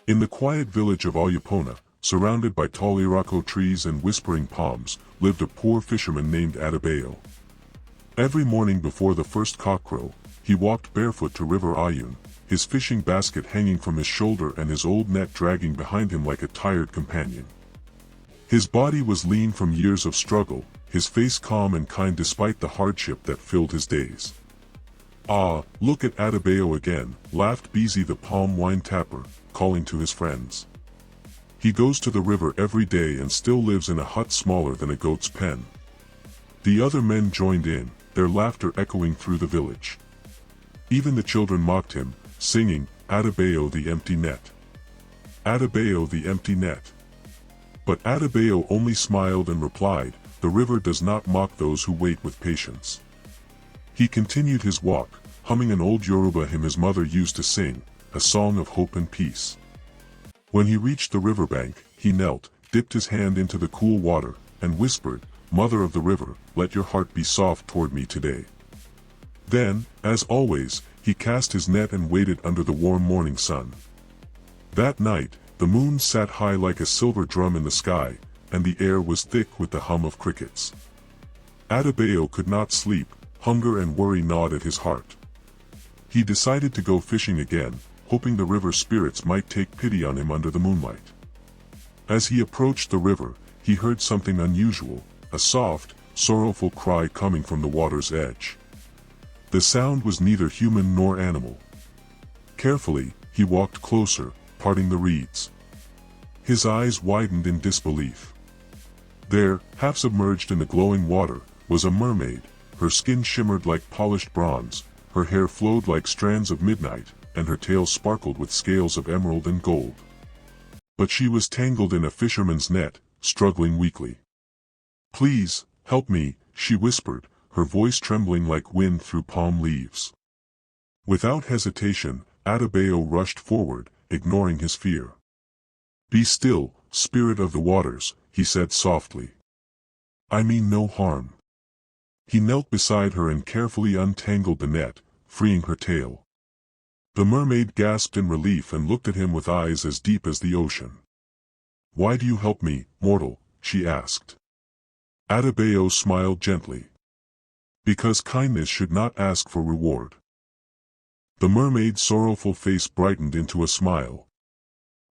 In the quiet village of Oyupona, surrounded by tall iroko trees and whispering palms, lived a poor fisherman named Adebayo. Every morning before the first cockcrow, he walked barefoot to River Ayun, his fishing basket hanging from his shoulder and his old net dragging behind him like a tired companion. His body was lean from years of struggle, his face calm and kind despite the hardship that filled his days. "Ah, look at Adebayo again," laughed Busy the palm wine tapper, calling to his friends. "He goes to the river every day and still lives in a hut smaller than a goat's pen." The other men joined in, their laughter echoing through the village. Even the children mocked him, singing, "Adebayo the empty net. Adebayo the empty net." But Adebayo only smiled and replied, "The river does not mock those who wait with patience." He continued his walk, humming an old Yoruba hymn his mother used to sing, a song of hope and peace. When he reached the riverbank, he knelt, dipped his hand into the cool water, and whispered, "Mother of the river, let your heart be soft toward me today." Then, as always, he cast his net and waited under the warm morning sun. That night, the moon sat high like a silver drum in the sky, and the air was thick with the hum of crickets. Adebayo could not sleep, hunger and worry gnawed at his heart. He decided to go fishing again, hoping the river spirits might take pity on him under the moonlight. As he approached the river, he heard something unusual, a soft, sorrowful cry coming from the water's edge. The sound was neither human nor animal. Carefully, he walked closer, parting the reeds. His eyes widened in disbelief. There, half submerged in the glowing water, was a mermaid. Her skin shimmered like polished bronze, her hair flowed like strands of midnight, and her tail sparkled with scales of emerald and gold. But she was tangled in a fisherman's net, struggling weakly. "Please, help me," she whispered, her voice trembling like wind through palm leaves. Without hesitation, Adebayo rushed forward, ignoring his fear. "Be still, spirit of the waters," he said softly. "I mean no harm." He knelt beside her and carefully untangled the net, freeing her tail. The mermaid gasped in relief and looked at him with eyes as deep as the ocean. "Why do you help me, mortal?" she asked. Adebayo smiled gently. "Because kindness should not ask for reward." The mermaid's sorrowful face brightened into a smile.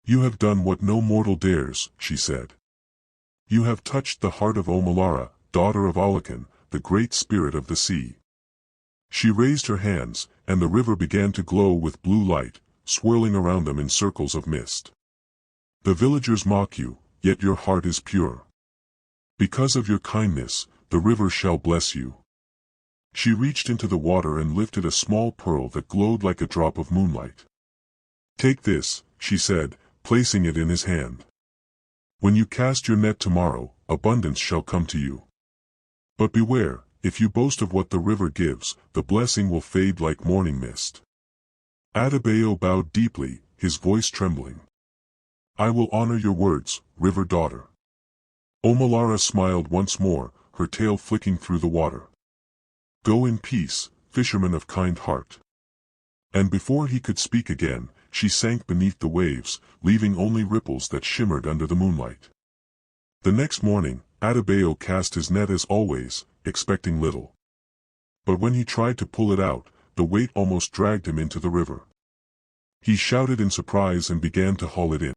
"You have done what no mortal dares," she said. "You have touched the heart of Omolara, daughter of Alakan, the great spirit of the sea." She raised her hands, and the river began to glow with blue light, swirling around them in circles of mist. "The villagers mock you, yet your heart is pure. Because of your kindness, the river shall bless you." She reached into the water and lifted a small pearl that glowed like a drop of moonlight. "Take this," she said, placing it in his hand. "When you cast your net tomorrow, abundance shall come to you. But beware, if you boast of what the river gives, the blessing will fade like morning mist." Adebayo bowed deeply, his voice trembling. "I will honor your words, river daughter." Omolara smiled once more, her tail flicking through the water. "Go in peace, fisherman of kind heart." And before he could speak again, she sank beneath the waves, leaving only ripples that shimmered under the moonlight. The next morning, Adebayo cast his net as always, expecting little. But when he tried to pull it out, the weight almost dragged him into the river. He shouted in surprise and began to haul it in.